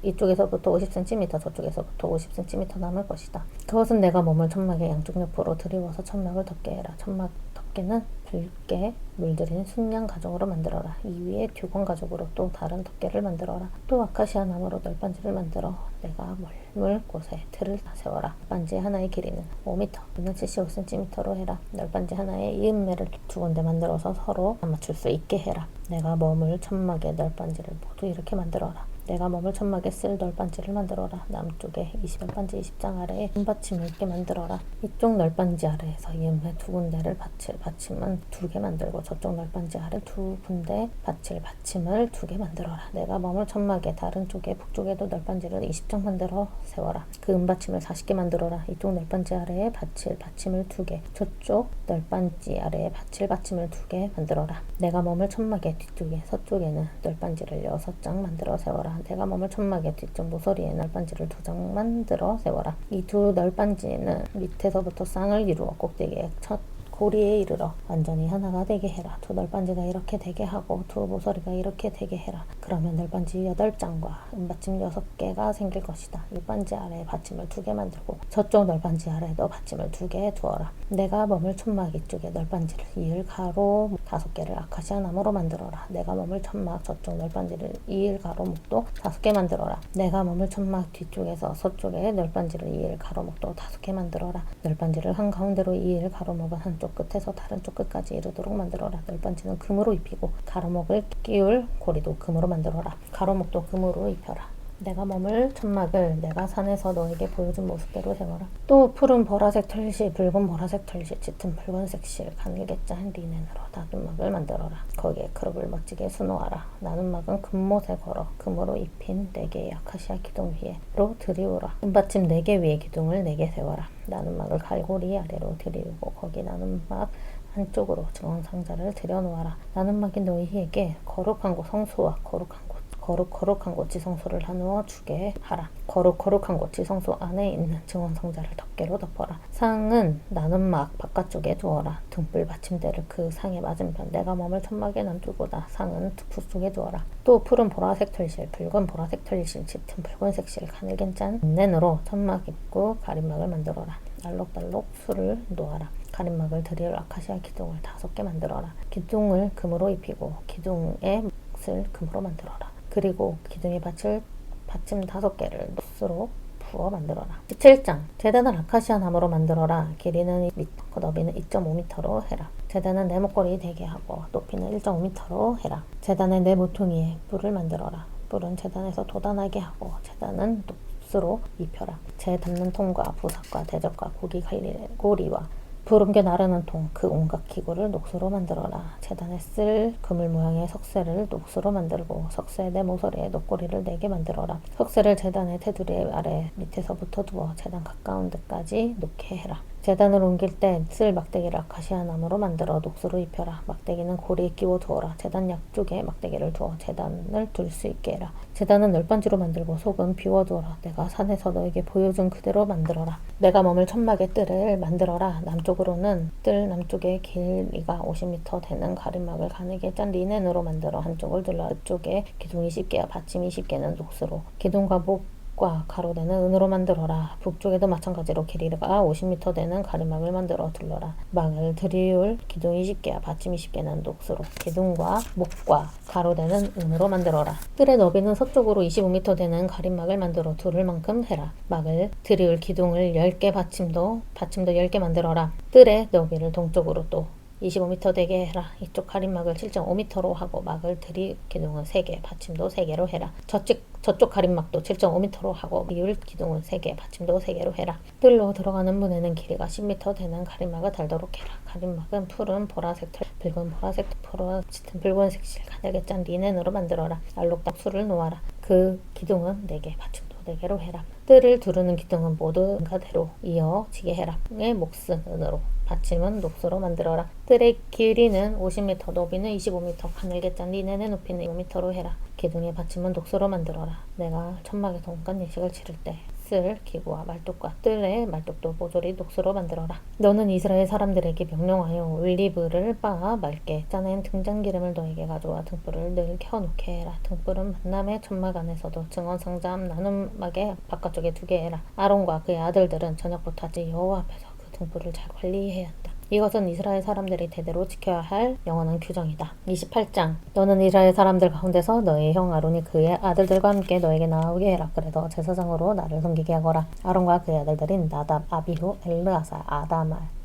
이쪽에서부터 50cm, 저쪽에서부터 50cm 남을 것이다. 그것은 내가 머물 천막의 양쪽 옆으로 들이워서 천막을 덮게 해라. 천막 덮개는 붉게 물들인 순양 가죽으로 만들어라. 이 위에 듀건 가죽으로 또 다른 덮개를 만들어라. 또 아카시아 나무로 널빤지를 만들어 내가 머물 곳에 틀을 세워라. 널빤지 하나의 길이는 5m, 는 75cm로 해라. 널빤지 하나에 이음매를 2군데 만들어서 서로 맞출 수 있게 해라. 내가 머물 천막의 널빤지를 모두 이렇게 만들어라. 내가 머물 천막에 쓸 널빤지를 만들어라. 남쪽에 20널빤지 20장 아래에 은받침을 있게 만들어라. 이쪽 널빤지 아래에서 이음매 2군데를 받침은 2개 만들고 저쪽 널빤지 아래 2군데 받침을 2개 만들어라. 내가 머물 천막의 다른 쪽에 북쪽에도 널빤지를 20장 만들어 세워라. 그 은받침을 40개 만들어라. 이쪽 널빤지 아래에 받침을 2개, 저쪽 널빤지 아래에 받침을 2개 만들어라. 내가 머물 천막의 뒤쪽에 서쪽에는 널빤지를 6장 만들어 세워라. 내가 머물 천막의 뒤쪽 모서리에 널빤지를 2장 만들어 세워라. 이 2 널빤지는 밑에서부터 쌍을 이루어 꼭대기에 첫 고리에 이르러 완전히 하나가 되게 해라. 2 널빤지가 이렇게 되게 하고 2 모서리가 이렇게 되게 해라. 그러면 널빤지 8장과 은받침 6개가 생길 것이다. 이 널빤지 아래에 받침을 2개 만들고 저쪽 널빤지 아래에도 받침을 2개 두어라. 내가 머물 천막 이쪽에 널빤지를 이을 가로 5개를 아카시아 나무로 만들어라. 내가 머물 천막 저쪽 널빤지를 이을 가로목도 5개 만들어라. 내가 머물 천막 뒤쪽에서 서쪽에 널빤지를 이을 가로목도 5개 만들어라. 널빤지를 한가운데로 이을 가로목은 한쪽 끝에서 다른 쪽 끝까지 이르도록 만들어라. 널빤지는 금으로 입히고 가로목을 끼울 고리도 금으로 만들어라. 가로목도 금으로 입혀라. 내가 머물 천막을 내가 산에서 너에게 보여준 모습대로 세워라. 또 푸른 보라색 털실, 붉은 보라색 털실, 짙은 붉은색 실, 가늘게 짠 리넨으로 나눔막을 만들어라. 거기에 그룹을 멋지게 수놓아라. 나눔막은 금못에 걸어 금으로 입힌 4개의 아카시아 기둥 위에로 들이우라. 은받침 4개 위에 기둥을 4개 세워라. 나눔막을 갈고리 아래로 들이우고 거기 나눔막 한쪽으로 증언상자를 들여놓아라. 나눔막이 너희에게 거룩한 곳 성소와 거룩한 곳 지성소를 나누어 주게 하라. 거룩한 곳 지성소 안에 있는 증언상자를 덮개로 덮어라. 상은 나눔막 바깥쪽에 두어라. 등불 받침대를 그 상에 맞은편 내가 머물 천막의 남쪽보다 상은 투프 속에 두어라. 또 푸른 보라색 털실, 붉은 보라색 털실, 짙은 붉은색 실, 가늘게 짠 린넨으로 천막 입구 가림막을 만들어라. 알록달록 술을 놓아라. 가림막을 들일 아카시아 기둥을 5개 만들어라. 기둥을 금으로 입히고 기둥의 몫을 금으로 만들어라. 그리고 기둥의 받침 5개를 노스로 부어 만들어라. 17장 제단을 아카시아 나무로 만들어라. 길이는 1m, 너비는 2.5m로 해라. 제단은 네 목걸이 되게 하고 높이는 1.5m로 해라. 제단의 네 모퉁이에 뿔을 만들어라. 뿔은 제단에서 돋아나게 하고 제단은 노스로 입혀라. 재 담는 통과 부삭과 대접과 고리와 부름게 나르는 통, 그 온갖 기구를 녹수로 만들어라. 제단에 쓸 그물 모양의 석쇠를 녹수로 만들고 석쇠 네 모서리에 녹고리를 4개 만들어라. 석쇠를 제단의 테두리 아래 밑에서부터 두어 제단 가까운 데까지 놓게 해라. 제단을 옮길 때 쓸 막대기를 아카시아 나무로 만들어 녹수로 입혀라. 막대기는 고리에 끼워 두어라. 제단 양쪽에 막대기를 두어 제단을 둘 수 있게 해라. 제단은 널빤지로 만들고 속은 비워두어라. 내가 산에서 너에게 보여준 그대로 만들어라. 내가 머물 천막의 뜰을 만들어라. 남쪽으로는 뜰 남쪽의 길이가 50m 되는 가림막을 가늘게 짠 리넨으로 만들어 한쪽을 둘러. 이쪽에 기둥 20개와 받침 20개는 녹수로 기둥과 목 목과 가로되는 은으로 만들어라. 북쪽에도 마찬가지로 길이가 50m 되는 가림막을 만들어 둘러라. 막을 드리울 기둥 20개와 받침 20개는 녹수로 기둥과 목과 가로되는 은으로 만들어라. 뜰의 너비는 서쪽으로 25m 되는 가림막을 만들어 두를 만큼 해라. 막을 드리울 기둥을 10개 받침도 10개 만들어라. 뜰의 너비를 동쪽으로 또 25m 되게 해라. 이쪽 가림막을 7.5m로 하고 막을 들이 기둥은 3개, 받침도 3개로 해라. 저쪽 가림막도 7.5m로 하고 이을 기둥은 3개, 받침도 3개로 해라. 뜰로 들어가는 문에는 길이가 10m 되는 가림막을 달도록 해라. 가림막은 푸른 보라색 털, 붉은 보라색 털, 짙은 붉은색 실, 가늘게 짠 리넨으로 만들어라. 알록달 수를 놓아라. 그 기둥은 4개, 받침도 4개로 해라. 뜰을 두르는 기둥은 모두 가대로 이어지게 해라. 의 몫은 은으로, 받침은 녹수로 만들어라. 뜰의 길이는 50m, 너비는 25m, 가늘게 짠 리넨의 높이는 5m로 해라. 기둥의 받침은 녹수로 만들어라. 내가 천막에서 온갖 예식을 치를 때 쓸 기구와 말뚝과 뜰의 말뚝도 모조리 녹수로 만들어라. 너는 이스라엘 사람들에게 명령하여 올리브를 빻아 맑게 짜낸 등잔기름을 너에게 가져와 등불을 늘 켜놓게 해라. 등불은 만남의 천막 안에서도 증언상자 앞 나눔막의 바깥쪽에 두게 해라. 아론과 그의 아들들은 저녁부터 아직 여호와 앞에서 그 등불을 잘 관리해야 한다. 이것은 이스라엘 사람들이 대대로 지켜야 할 영원한 규정이다. 28장. 너는 이스라엘 사람들 가운데서 너의 형 아론이 그의 아들들과 함께 너에게 나오게 해라. 그래도 제사장으로 나를 섬기게 하거라. 아론과 그의 아들들인 나답, 아비후, 엘르아사,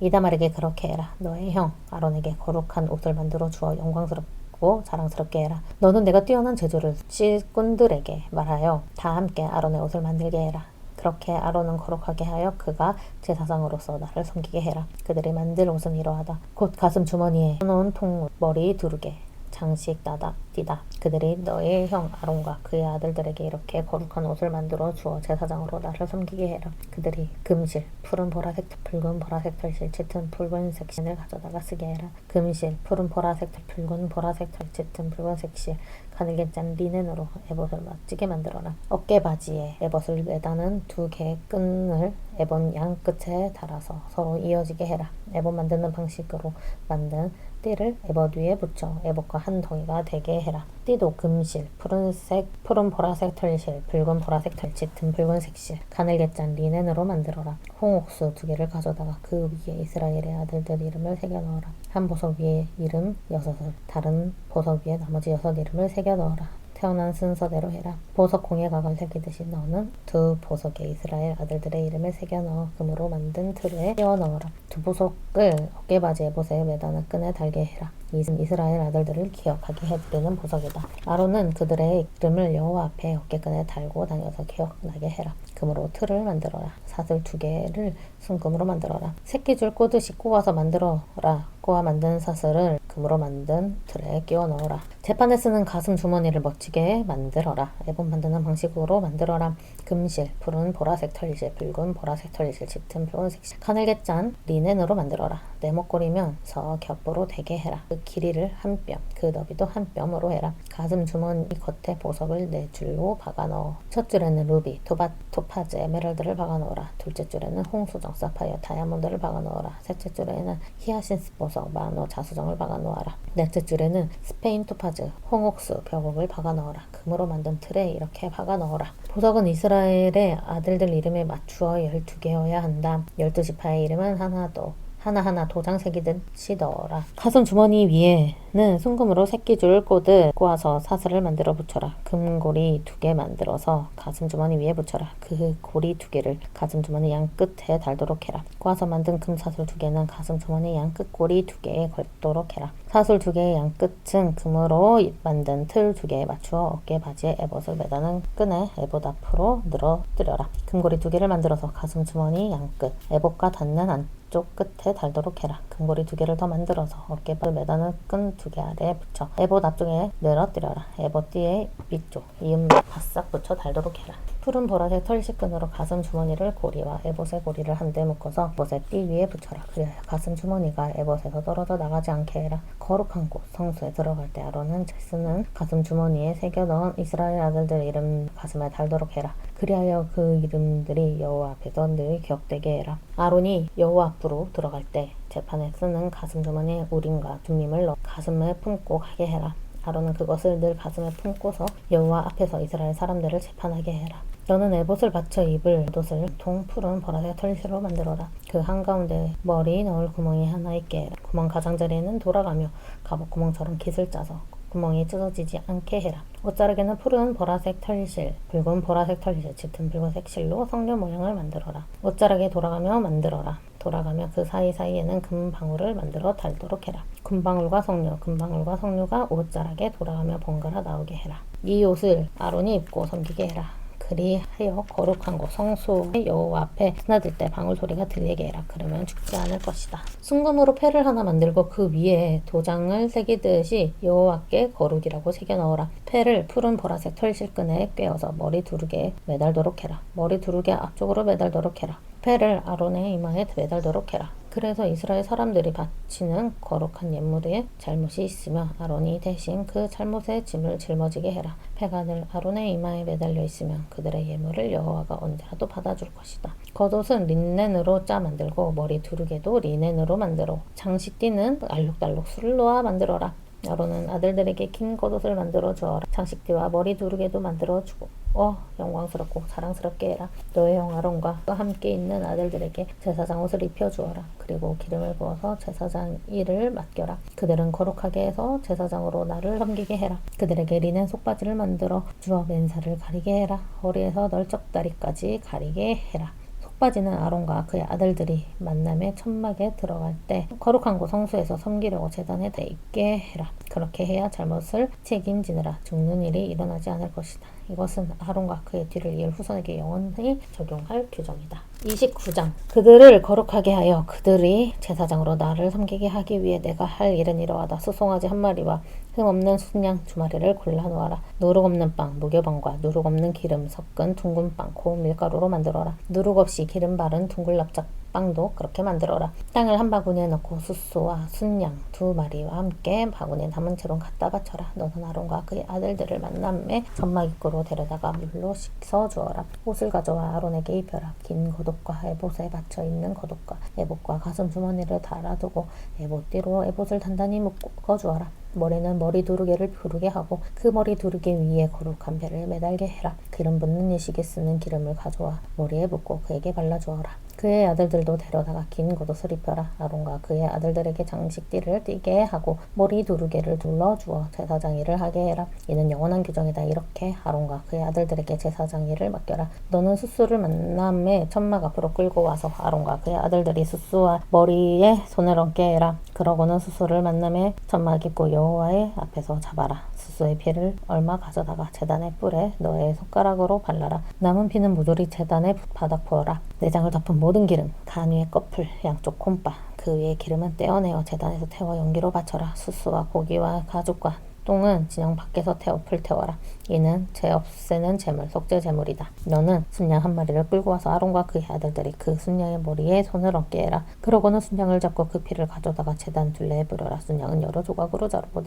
이다말에게 그렇게 해라. 너의 형 아론에게 거룩한 옷을 만들어 주어 영광스럽고 자랑스럽게 해라. 너는 내가 뛰어난 재주를 씨꾼들에게 말하여 다 함께 아론의 옷을 만들게 해라. 그렇게 아론은 거룩하게 하여 그가 제사장으로서 나를 섬기게 해라. 그들이 만들 옷은 이러하다. 곧 가슴 주머니에 넣은 통옷, 머리 두르게, 장식 따다 띠다. 그들이 너의 형 아론과 그의 아들들에게 이렇게 거룩한 옷을 만들어 주어 제사장으로 나를 섬기게 해라. 그들이 금실, 푸른 보라색 털, 붉은 보라색 털실, 짙은 붉은색 실을 가져다가 쓰게 해라. 금실, 푸른 보라색 털, 붉은 보라색 털, 짙은 붉은색 실, 가늘게 짠 리넨으로 에봇을 멋지게 만들어라. 어깨바지에 에봇을 매다는 2개의 끈을 에봇 양 끝에 달아서 서로 이어지게 해라. 에봇 만드는 방식으로 만든 띠를 에봇 위에 붙여 에봇과 한 덩이가 되게 해라. 띠도 금실, 푸른 보라색 털실, 붉은 보라색 털, 짙은 붉은색 실, 가늘게 짠 리넨으로 만들어라. 홍옥수 2개를 가져다가 그 위에 이스라엘의 아들들 이름을 새겨 넣어라. 한 보석 위에 이름 6을, 다른 보석 위에 나머지 6 이름을 새겨 넣어라. 태어난 순서대로 해라. 보석 공예각을 새기듯이 너는 2 보석에 이스라엘 아들들의 이름을 새겨 넣어 금으로 만든 틀에 끼워 넣어라. 2 보석을 어깨바지 에봇에 매다는 끈에 달게 해라. 이는 이스라엘 아들들을 기억하게 해드리는 보석이다. 아론은 그들의 이름을 여호와 앞에 어깨끈에 달고 다녀서 기억나게 해라. 금으로 틀을 만들어라. 사슬 2개를 순금으로 만들어라. 새끼줄 꼬듯이 꼬아서 만들어라. 꼬아 만든 사슬을 금으로 만든 틀에 끼워 넣어라. 재판에 쓰는 가슴 주머니를 멋지게 만들어라. 에봇 만드는 방식으로 만들어라. 금실, 푸른 보라색 털실, 붉은 보라색 털실, 짙은 붉은색 실, 가늘게 짠 리넨으로 만들어라. 네 목걸이면서 겹보로 되게 해라. 그 길이를 한 뼘, 그 너비도 한 뼘으로 해라. 가슴 주머니 겉에 보석을 4줄로 박아 넣어. 첫 줄에는 루비, 토파즈, 에메랄드를 박아 넣어라. 둘째 줄에는 홍수정, 사파이어, 다이아몬드를 박아 넣어라. 셋째 줄에는 히아신스 보석, 마노, 자수정을 박아 놓아라. 넷째 줄에는 스페인 토파즈, 홍옥수, 벽옥을 박아 넣어라. 금으로 만든 틀에 이렇게 박아 넣어라. 보석은 이스라엘의 아들들 이름에 맞추어 12개여야 한다. 12지파의 이름은 하나하나 도장 새기듯이 넣어라. 가슴 주머니 위에는 순금으로 새끼줄 꼬듯 꼬아서 사슬을 만들어 붙여라. 금고리 2개 만들어서 가슴 주머니 위에 붙여라. 그 고리 2개를 가슴 주머니 양 끝에 달도록 해라. 꼬아서 만든 금 사슬 2개는 가슴 주머니 양 끝 고리 2개에 걸도록 해라. 사슬 2개의 양 끝은 금으로 만든 틀 2개에 맞추어 어깨 바지에 에봇을 매다는 끈에 에봇 앞으로 늘어뜨려라. 금고리 2개를 만들어서 가슴 주머니 양 끝 에봇과 닿는 쪽 끝에 달도록 해라. 금고리 2개를 더 만들어서 어깨바를 매다는 끈 2개 아래에 붙여 에봇 앞쪽에 늘어뜨려라. 에봇 띠의 위쪽 이음 바싹 붙여 달도록 해라. 푸른 보라색 털실 끈으로 가슴 주머니를 고리와 에봇의 고리를 한데 묶어서 에봇의 띠 위에 붙여라. 그래야 가슴 주머니가 에봇에서 떨어져 나가지 않게 해라. 거룩한 곳 성소에 들어갈 때 아론은 쓰는 가슴 주머니에 새겨 넣은 이스라엘 아들들 이름 가슴에 달도록 해라. 그리하여 그 이름들이 여호와 앞에서 늘 기억되게 해라. 아론이 여호와 앞으로 들어갈 때 재판에 쓰는 가슴 주머니에 우림과 둠밈을 넣어 가슴에 품고 가게 해라. 아론은 그것을 늘 가슴에 품고서 여호와 앞에서 이스라엘 사람들을 재판하게 해라. 너는 에봇을 받쳐 입을 옷을 푸른 보라색 털실로 만들어라. 그 한가운데 머리 넣을 구멍이 하나 있게 해라. 구멍 가장자리에는 돌아가며 갑옷구멍처럼 깃을 짜서 구멍이 찢어지지 않게 해라. 옷자락에는 푸른 보라색 털실, 붉은 보라색 털실, 짙은 붉은색 실로 성류 모양을 만들어라. 옷자락에 돌아가며 만들어라. 돌아가며 그 사이사이에는 금방울을 만들어 달도록 해라. 금방울과 성류가 옷자락에 돌아가며 번갈아 나오게 해라. 이 옷을 아론이 입고 섬기게 해라. 그리하여 거룩한 곳 성소의 여호와 앞에 스나들 때 방울 소리가 들리게 해라. 그러면 죽지 않을 것이다. 순금으로 패를 하나 만들고 그 위에 도장을 새기듯이 여호와께 거룩이라고 새겨 넣어라. 패를 푸른 보라색 털실끈에 꿰어서 머리 두르게 매달도록 해라. 머리 두르게 앞쪽으로 매달도록 해라. 패를 아론의 이마에 매달도록 해라. 그래서 이스라엘 사람들이 바치는 거룩한 예물에 잘못이 있으며 아론이 대신 그 잘못의 짐을 짊어지게 해라. 패가 늘 아론의 이마에 매달려 있으면 그들의 예물을 여호와가 언제라도 받아줄 것이다. 겉옷은 린넨으로 짜 만들고 머리 두르개도 린넨으로 만들어 장식띠는 알록달록 술을 놓아 만들어라. 아론은 아들들에게 긴 겉옷을 만들어 주어라. 장식띠와 머리 두르개도 만들어 주고 영광스럽고 자랑스럽게 해라. 너의 형 아론과 함께 있는 아들들에게 제사장 옷을 입혀 주어라. 그리고 기름을 부어서 제사장 일을 맡겨라. 그들은 거룩하게 해서 제사장으로 나를 섬기게 해라. 그들에게 리넨 속바지를 만들어 주어 맨살을 가리게 해라. 허리에서 널쩍다리까지 가리게 해라. 속바지는 아론과 그의 아들들이 만남의 천막에 들어갈 때 거룩한 곳 성소에서 섬기려고 제단에 대 있게 해라. 그렇게 해야 잘못을 책임지느라 죽는 일이 일어나지 않을 것이다. 이것은 아론과 그의 뒤를 이을 후손에게 영원히 적용할 규정이다. 29장 그들을 거룩하게 하여 그들이 제사장으로 나를 섬기게 하기 위해 내가 할 일은 이러하다. 수송아지 한 마리와 흠없는 순양 두 마리를 골라 놓아라. 누룩 없는 빵, 무교병과 누룩 없는 기름 섞은 둥근 빵, 고운 밀가루로 만들어라. 누룩 없이 기름 바른 둥글 납작 빵도 그렇게 만들어라. 땅을 한 바구니에 넣고 숫소와 순양 두 마리와 함께 바구니에 남은 채로 갖다 바쳐라. 너는 아론과 그의 아들들을 만남에 천막 입구로 데려다가 물로 씻어 주어라. 옷을 가져와 아론에게 입혀라. 긴 겉옷과 에봇에 받쳐 있는 겉옷과 에봇과 가슴 주머니를 달아두고 에봇띠로 에봇을 단단히 묶어 주어라. 머리는 머리 두르개를 부르게 하고 그 머리 두르개 위에 거룩한 배를 매달게 해라. 기름 붓는 예식에 쓰는 기름을 가져와 머리에 붓고 그에게 발라주어라. 그의 아들들도 데려다가 긴 겉옷을 입혀라. 아론과 그의 아들들에게 장식띠를 띠게 하고 머리 두르개를 둘러주어 제사장 일을 하게 해라. 이는 영원한 규정이다. 이렇게 아론과 그의 아들들에게 제사장 일을 맡겨라. 너는 숫소를 만남의 천막 앞으로 끌고 와서 아론과 그의 아들들이 숫소와 머리에 손을 얹게 해라. 그러고는 숫소를 만남의 천막 입고 여호와의 앞에서 잡아라. 숫소의 피를 얼마 가져다가 제단의 뿔에 너의 손가락으로 발라라. 남은 피는 모조리 제단의 바닥 부어라. 내장을 덮은 모든 기름, 간 위의 꺼풀, 양쪽 콤바, 그 위에 기름은 떼어내어 제단에서 태워 연기로 바쳐라. 숫소와 고기와 가죽과 똥은 진영 밖에서 불태워라. 이는 죄 없애는 제물, 속죄 제물이다. 너는 순양 한 마리를 끌고 와서 아론과 그의 아들들이 그 순양의 머리에 손을 얹게 해라. 그러고는 순양을 잡고 그 피를 가져다가 제단 둘레에 뿌려라. 순양은 여러 조각으로 자르고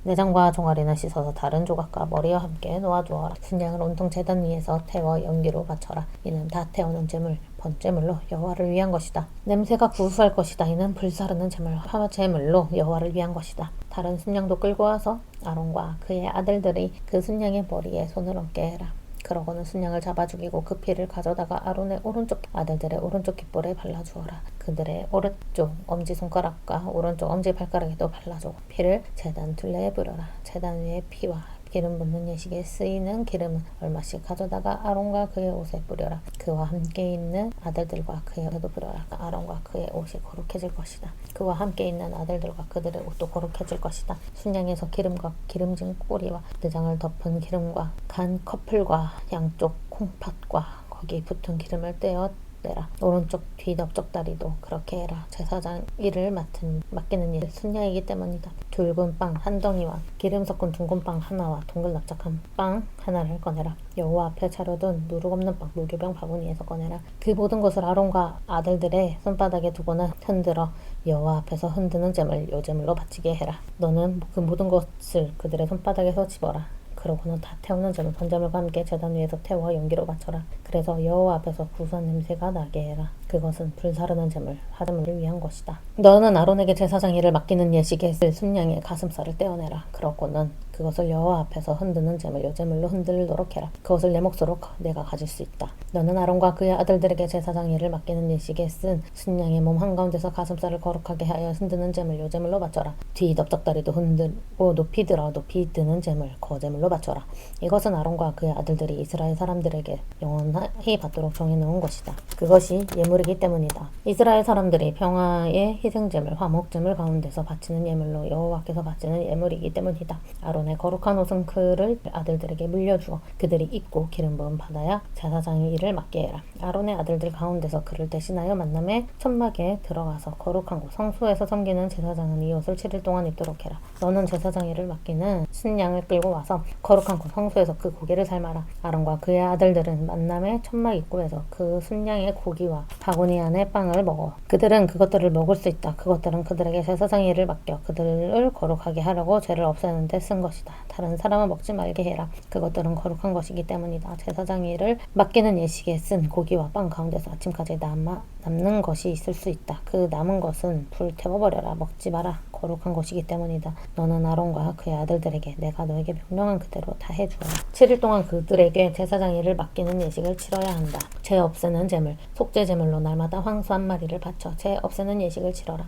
내장과 종아리는 씻어서 다른 조각과 머리와 함께 놓아두어라. 순양을 온통 제단 위에서 태워 연기로 바쳐라. 이는 다 태우는 제물, 번제물로 여호와를 위한 것이다. 냄새가 구수할 것이다. 이는 불사르는 제물, 화제물로 여호와를 위한 것이다. 다른 순양도 끌고 와서 아론과 그의 아들들이 그 순양의 머리에 손을 얹게 해라. 그러고는 순양을 잡아 죽이고 그 피를 가져다가 아론의 오른쪽 아들들의 오른쪽 깃볼에 발라주어라. 그들의 오른쪽 엄지손가락과 오른쪽 엄지발가락에도 발라주고 피를 제단 둘레에 뿌려라. 제단 위에 피와 기름 붓는 예식에 쓰이는 기름은 얼마씩 가져다가 아론과 그의 옷에 뿌려라. 그와 함께 있는 아들들과 그의 옷에도 뿌려라. 아론과 그의 옷이 거룩해질 것이다. 그와 함께 있는 아들들과 그들의 옷도 거룩해질 것이다. 순양에서 기름과 기름진 꼬리와 내장을 덮은 기름과 간 커플과 양쪽 콩팥과 거기에 붙은 기름을 떼어 내라. 오른쪽 뒤 넓적다리도 그렇게 해라. 제사장 일을 맡기는 일 순양이기 때문이다. 굵은 빵 한 덩이와 기름 섞은 둥근 빵 하나와 동글납작한 빵 하나를 꺼내라. 여호와 앞에 차려둔 누룩 없는 빵 무교병 바구니에서 꺼내라. 그 모든 것을 아론과 아들들의 손바닥에 두고는 흔들어 여호와 앞에서 흔드는 제물 요제물로 바치게 해라. 너는 그 모든 것을 그들의 손바닥에서 집어라. 그러고는 다 태우는 제물 번제물과 함께 제단 위에서 태워 연기로 바쳐라. 그래서 여호와 앞에서 구수한 냄새가 나게 해라. 그것은 불사르는 제물, 화제물을 위한 것이다. 너는 아론에게 제사장 일을 맡기는 예식에 쓸 순양의 가슴살을 떼어내라. 그러고는 그것을 여호와 앞에서 흔드는 제물, 여제물로 흔들도록 해라. 그것을 내 몫으로 내가 가질 수 있다. 너는 아론과 그의 아들들에게 제사장 일을 맡기는 예식에 쓴 순양의 몸 한가운데서 가슴살을 거룩하게 하여 흔드는 제물, 여제물로 바쳐라. 뒤 넓적다리도 흔들고 높이 들어 높이 드는 제물, 거제물로 바쳐라. 이것은 아론과 그의 아들들이 이스라엘 사람들에게 영원히 받도록 정해놓은 것이다. 그것이 예물이기 때문이다. 이스라엘 사람들이 평화의 희생제물, 화목제물 가운데서 바치는 예물로 여호와께서 바치는 예물이기 때문이다. 아론의 거룩한 옷은 그를 아들들에게 물려주어 그들이 입고 기름 부음 받아야 제사장의 일을 맡게 해라. 아론의 아들들 가운데서 그를 대신하여 만남의 천막에 들어가서 거룩한 곳 성소에서 섬기는 제사장은 이 옷을 7일 동안 입도록 해라. 너는 제사장 일을 맡기는 순양을 끌고 와서 거룩한 곳 성소에서 그 고기를 삶아라. 아론과 그의 아들들은 만남의 천막 입구에서 그 순양의 고기와 바구니 안에 빵을 먹어. 그들은 그것들을 먹을 수 있다. 그것들은 그들에게 제사장 일을 맡겨 그들을 거룩하게 하려고 죄를 없애는 데 쓴 것이다. 다른 사람은 먹지 말게 해라. 그것들은 거룩한 것이기 때문이다. 제사장 일을 맡기는 예식에 쓴 고기와 빵 가운데서 아침까지 남는 것이 있을 수 있다. 그 남은 것은 불태워버려라. 먹지 마라. 거룩한 것이기 때문이다. 너는 아론과 그의 아들들에게 내가 너에게 명령한 그대로 다 해주어라. 7일 동안 그들에게 제사장 일을 맡기는 예식을 치러야 한다. 죄 없애는 제물, 속죄 제물로 날마다 황소 한 마리를 바쳐 죄 없애는 예식을 치러라.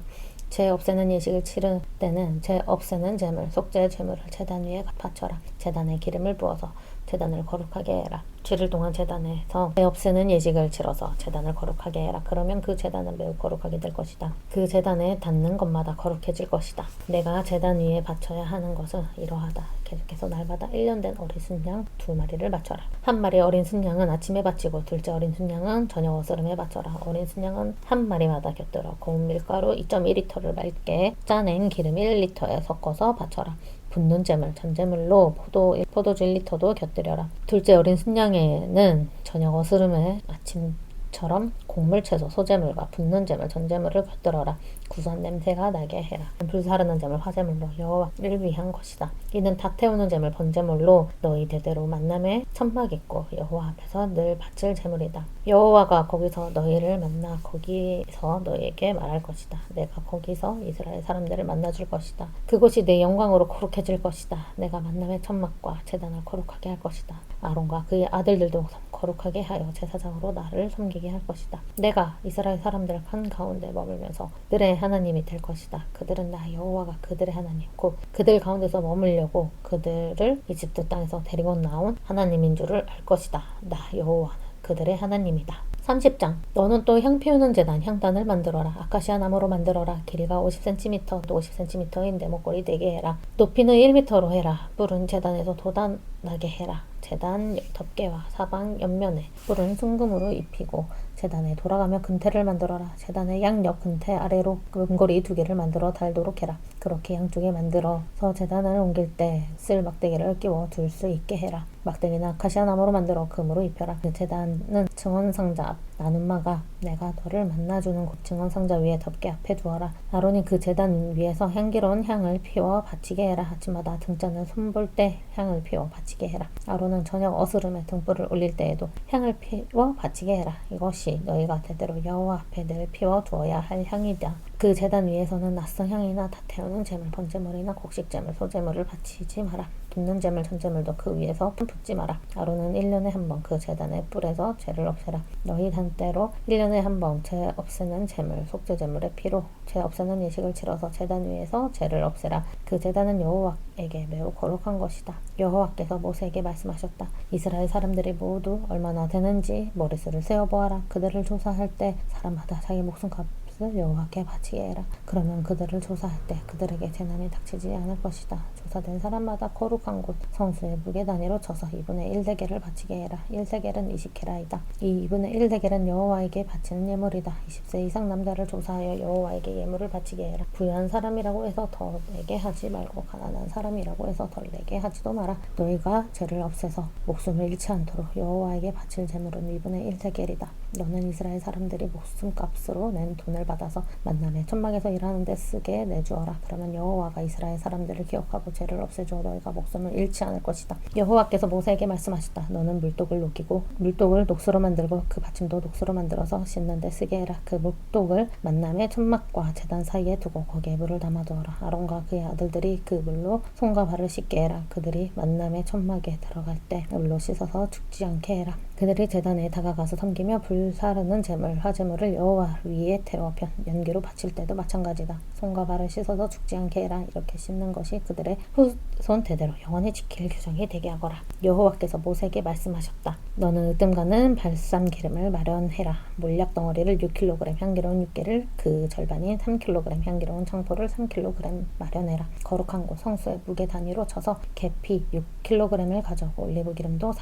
죄 없애는 예식을 치를 때는 죄 없애는 제물, 속죄 제물을 제단 위에 바쳐라. 제단에 기름을 부어서 제단을 거룩하게 해라. 7일 동안 제단에서 죄 없애는 예식을 치러서 제단을 거룩하게 해라. 그러면 그 제단은 매우 거룩하게 될 것이다. 그 제단에 닿는 것마다 거룩해질 것이다. 내가 제단 위에 바쳐야 하는 것은 이러하다. 계속해서 날마다 1년 된 어린 순양 2마리를 바쳐라. 한 마리 어린 순양은 아침에 바치고 둘째 어린 순양은 저녁 어스름에 바쳐라. 어린 순양은 한 마리마다 곁들여 고운 밀가루 2.1리터를 맑게 짜낸 기름 1리터에 섞어서 바쳐라. 붓는 제물, 전제물로 포도주 1리터도 곁들여라. 둘째 어린 순양에는 저녁 어스름에 아침처럼 곡물 채소, 소제물과 붓는 제물, 전제물을 곁들여라. 구수한 냄새가 나게 해라. 불사르는 제물, 화제물로 여호와를 위한 것이다. 이는 다 태우는 제물, 번제물로 너희 대대로 만남의 천막 있고 여호와 앞에서 늘 바칠 제물이다. 여호와가 거기서 너희를 만나 거기서 너희에게 말할 것이다. 내가 거기서 이스라엘 사람들을 만나줄 것이다. 그곳이 내 영광으로 거룩해질 것이다. 내가 만남의 천막과 제단을 거룩하게 할 것이다. 아론과 그의 아들들도 거룩하게 하여 제사장으로 나를 섬기게 할 것이다. 내가 이스라엘 사람들 한가운데 머물면서 그들의 하나님이 될 것이다. 그들은 나 여호와가 그들의 하나님 곧 그들 가운데서 머물려고 그들을 이집트 땅에서 데리고 나온 하나님인 줄을 알 것이다. 나 여호와는 그들의 하나님이다. 30장 너는 또 향 피우는 제단 향단을 만들어라. 아카시아 나무로 만들어라. 길이가 50cm 또 50cm인 네모꼴이 되게 해라. 높이는 1m로 해라. 뿔은 제단에서 돋아나게 해라. 제단 덮개와 사방 옆면에 뿔은 순금으로 입히고 제단에 돌아가며 근태를 만들어라. 제단의 양옆 근태 아래로 금고리 2개를 만들어 달도록 해라. 그렇게 양쪽에 만들어서 제단을 옮길 때 쓸 막대기를 끼워 둘 수 있게 해라. 막대기는 아카시아 나무로 만들어 금으로 입혀라. 그 제단은 증언상자 앞 나눔마가 내가 너를 만나주는 곳 증언상자 위에 덮개 앞에 두어라. 아론이 그 제단 위에서 향기로운 향을 피워 바치게 해라. 아침마다 등잔을 손볼 때 향을 피워 바치게 해라. 아론은 저녁 어스름에 등불을 올릴 때에도 향을 피워 바치게 해라. 이것이 너희가 대대로 여호와 앞에 늘 피워 두어야 할 향이다. 그 제단 위에서는 낯선 향이나 다 태우는 제물, 번제물이나 곡식제물, 소제물을 바치지 마라. 붓는 제물, 전제물도 그 위에서 붓지 마라. 아론은 1년에 한 번 그 제단의 뿔에서 죄를 없애라. 너희 단대로 1년에 한 번 죄 없애는 제물, 속죄제물의 피로 죄 없애는 예식을 치러서 제단 위에서 죄를 없애라. 그 제단은 여호와에게 매우 거룩한 것이다. 여호와께서 모세에게 말씀하셨다. 이스라엘 사람들이 모두 얼마나 되는지 머릿수를 세어보아라. 그들을 조사할 때 사람마다 자기 목숨값 여호와께 바치게 해라. 그러면 그들을 조사할 때 그들에게 재난이 닥치지 않을 것이다. 조사된 사람마다 거룩한 곳 성수의 무게 단위로 쳐서 2분의 1대겔을 바치게 해라. 1대겔은 20케라이다. 이 2분의 1대겔은 여호와에게 바치는 예물이다. 20세 이상 남자를 조사하여 여호와에게 예물을 바치게 해라. 부유한 사람이라고 해서 더 내게 하지 말고 가난한 사람이라고 해서 덜 내게 하지도 마라. 너희가 죄를 없애서 목숨을 잃지 않도록 여호와에게 바칠 제물은 2분의 1대겔이다. 너는 이스라엘 사람들이 목숨값으로 낸 돈을 받아서 만남의 천막에서 일하는 데 쓰게 내주어라. 그러면 여호와가 이스라엘 사람들을 기억하고 죄를 없애주어 너희가 목숨을 잃지 않을 것이다. 여호와께서 모세에게 말씀하셨다. 너는 물독을 녹이고 물독을 녹수로 만들고 그 받침도 녹수로 만들어서 씻는 데 쓰게 해라. 그 물독을 만남의 천막과 제단 사이에 두고 거기에 물을 담아두어라. 아론과 그의 아들들이 그 물로 손과 발을 씻게 해라. 그들이 만남의 천막에 들어갈 때 물로 씻어서 죽지 않게 해라. 그들이 제단에 다가가서 섬기며 불사르는 제물 화제물을 여호와 위에 태워 연기로 바칠 때도 마찬가지다. 손과 발을 씻어서 죽지 않게 해라. 이렇게 씻는 것이 그들의 후손 대대로 영원히 지킬 규정이 되게 하거라. 여호와께서 모세에게 말씀하셨다. 너는 으뜸가는 발삼 기름을 마련해라. 몰약 덩어리를 6kg, 향기로운 육개를 그 절반인 3kg, 향기로운 창포를 3kg 마련해라. 거룩한 곳 성소의 무게 단위로 쳐서 계피 6kg을 가져오고 올리브 기름도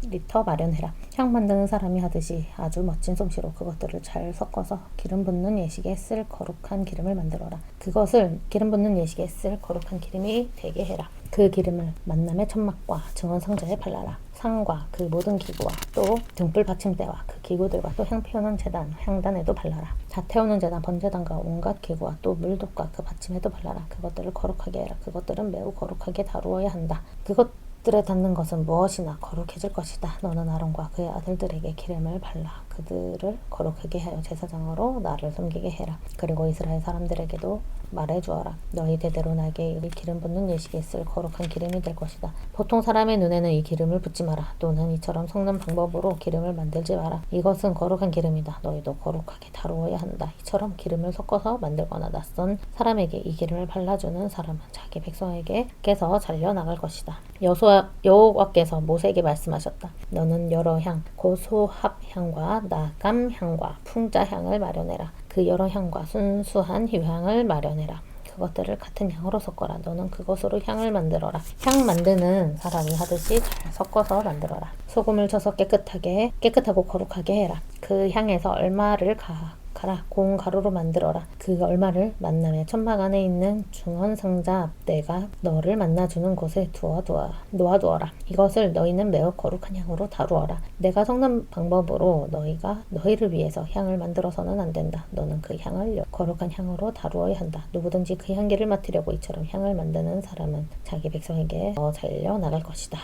4리터 마련해라. 향 만드는 사람이 하듯이 아주 멋진 솜씨로 그것들을 잘 섞어서 기름 붓는 예식에 쓸 거룩한 기름을 만들어라. 그것을 기름 붓는 예식에 쓸 거룩한 기름이 되게 해라. 그 기름을 만남의 천막과 증언 상자에 발라라. 상과 그 모든 기구와 또 등불 받침대와 그 기구들과 또 향 피우는 제단, 향단에도 발라라. 다 태우는 제단, 번제단과 온갖 기구와 또 물독과 그 받침에도 발라라. 그것들을 거룩하게 해라. 그것들은 매우 거룩하게 다루어야 한다. 그것들에 닿는 것은 무엇이나 거룩해질 것이다. 너는 아론과 그의 아들들에게 기름을 발라 그들을 거룩하게 하여 제사장으로 나를 섬기게 해라. 그리고 이스라엘 사람들에게도 말해주어라. 너희 대대로 나에게 이 기름 붓는 예식에 쓸 거룩한 기름이 될 것이다. 보통 사람의 눈에는 이 기름을 붓지 마라. 또는 이처럼 섞는 방법으로 기름을 만들지 마라. 이것은 거룩한 기름이다. 너희도 거룩하게 다루어야 한다. 이처럼 기름을 섞어서 만들거나 낯선 사람에게 이 기름을 발라주는 사람은 자기 백성에게서 잘려나갈 것이다. 여호와께서 모세에게 말씀하셨다. 너는 여러 향, 고소합향과 나감향과 풍자향을 마련해라. 그 여러 향과 순수한 휴향을 마련해라. 그것들을 같은 향으로 섞어라. 너는 그것으로 향을 만들어라. 향 만드는 사람이 하듯이 잘 섞어서 만들어라. 소금을 쳐서 깨끗하고 거룩하게 해라. 그 향에서 얼마를 가라. 고운 가루로 만들어라. 그 얼마를 만남의 천막 안에 있는 중언 상자 앞대가 너를 만나주는 곳에 놓아두어라. 이것을 너희는 매우 거룩한 향으로 다루어라. 내가 섞는 방법으로 너희를 위해서 향을 만들어서는 안 된다. 너는 그 향을 거룩한 향으로 다루어야 한다. 누구든지 그 향기를 맡으려고 이처럼 향을 만드는 사람은 자기 백성에게 잘려 나갈 것이다.